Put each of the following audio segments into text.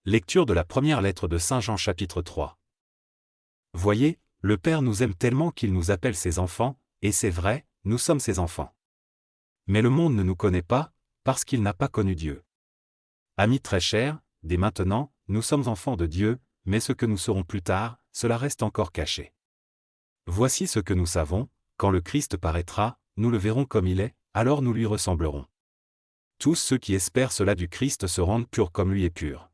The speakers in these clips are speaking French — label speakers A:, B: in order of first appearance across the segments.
A: Lecture de la première lettre de Saint Jean chapitre 3. Voyez, le Père nous aime tellement qu'il nous appelle ses enfants, et c'est vrai, nous sommes ses enfants. Mais le monde ne nous connaît pas, parce qu'il n'a pas connu Dieu. Amis très chers, dès maintenant, nous sommes enfants de Dieu, mais ce que nous serons plus tard, cela reste encore caché. Voici ce que nous savons, quand le Christ paraîtra, nous le verrons comme il est, alors nous lui ressemblerons. Tous ceux qui espèrent cela du Christ se rendent purs comme lui est pur.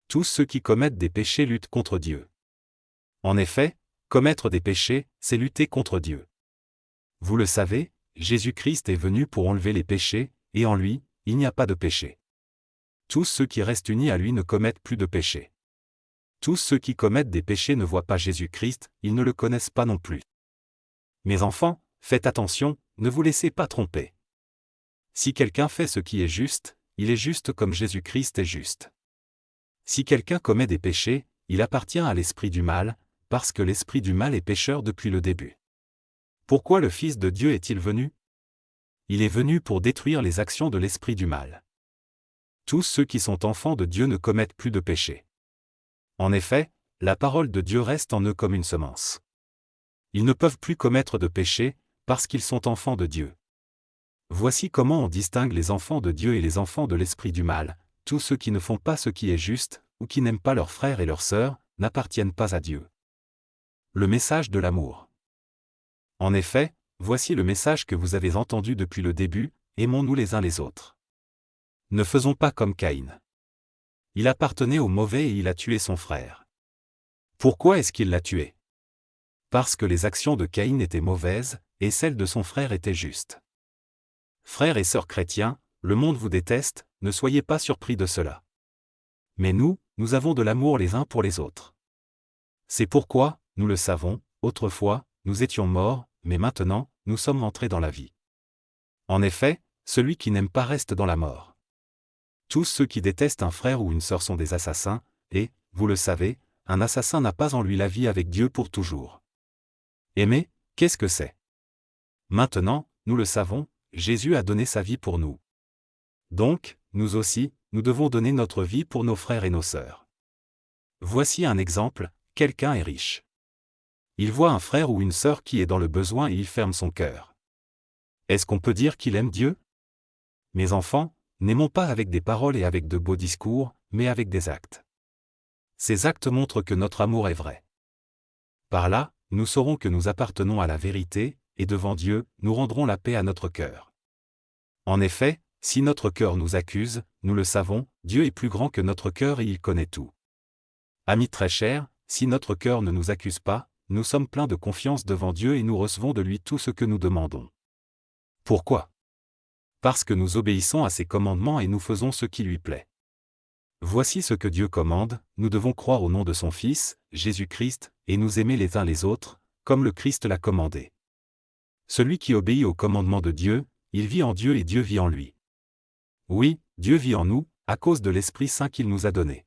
A: Tous ceux qui commettent des péchés luttent contre Dieu. En effet, commettre des péchés, c'est lutter contre Dieu. Vous le savez, Jésus-Christ est venu pour enlever les péchés, et en lui, il n'y a pas de péché. Tous ceux qui restent unis à lui ne commettent plus de péchés. Tous ceux qui commettent des péchés ne voient pas Jésus-Christ, ils ne le connaissent pas non plus. Mes enfants, faites attention, ne vous laissez pas tromper. Si quelqu'un fait ce qui est juste, il est juste comme Jésus-Christ est juste. Si quelqu'un commet des péchés, il appartient à l'esprit du mal, parce que l'esprit du mal est pécheur depuis le début. Pourquoi le Fils de Dieu est-il venu? Il est venu pour détruire les actions de l'esprit du mal. Tous ceux qui sont enfants de Dieu ne commettent plus de péchés. En effet, la parole de Dieu reste en eux comme une semence. Ils ne peuvent plus commettre de péché, parce qu'ils sont enfants de Dieu. Voici comment on distingue les enfants de Dieu et les enfants de l'esprit du mal. Tous ceux qui ne font pas ce qui est juste, ou qui n'aiment pas leurs frères et leurs sœurs, n'appartiennent pas à Dieu. Le message de l'amour. En effet, voici le message que vous avez entendu depuis le début, aimons-nous les uns les autres. Ne faisons pas comme Caïn. Il appartenait au mauvais et il a tué son frère. Pourquoi est-ce qu'il l'a tué? Parce que les actions de Caïn étaient mauvaises, et celles de son frère étaient justes. Frères et sœurs chrétiens, le monde vous déteste, ne soyez pas surpris de cela. Mais nous avons de l'amour les uns pour les autres. C'est pourquoi, nous le savons, autrefois, nous étions morts, mais maintenant, nous sommes entrés dans la vie. En effet, celui qui n'aime pas reste dans la mort. Tous ceux qui détestent un frère ou une sœur sont des assassins, et, vous le savez, un assassin n'a pas en lui la vie avec Dieu pour toujours. Aimer, qu'est-ce que c'est? Maintenant, nous le savons, Jésus a donné sa vie pour nous. Donc, nous aussi, nous devons donner notre vie pour nos frères et nos sœurs. Voici un exemple, quelqu'un est riche. Il voit un frère ou une sœur qui est dans le besoin et il ferme son cœur. Est-ce qu'on peut dire qu'il aime Dieu? Mes enfants, n'aimons pas avec des paroles et avec de beaux discours, mais avec des actes. Ces actes montrent que notre amour est vrai. Par là, nous saurons que nous appartenons à la vérité, et devant Dieu, nous rendrons la paix à notre cœur. En effet, si notre cœur nous accuse, nous le savons, Dieu est plus grand que notre cœur et il connaît tout. Amis très chers, si notre cœur ne nous accuse pas, nous sommes pleins de confiance devant Dieu et nous recevons de lui tout ce que nous demandons. Pourquoi? Parce que nous obéissons à ses commandements et nous faisons ce qui lui plaît. Voici ce que Dieu commande, nous devons croire au nom de son Fils, Jésus-Christ, et nous aimer les uns les autres, comme le Christ l'a commandé. Celui qui obéit au commandement de Dieu, il vit en Dieu et Dieu vit en lui. Oui, Dieu vit en nous, à cause de l'Esprit Saint qu'il nous a donné.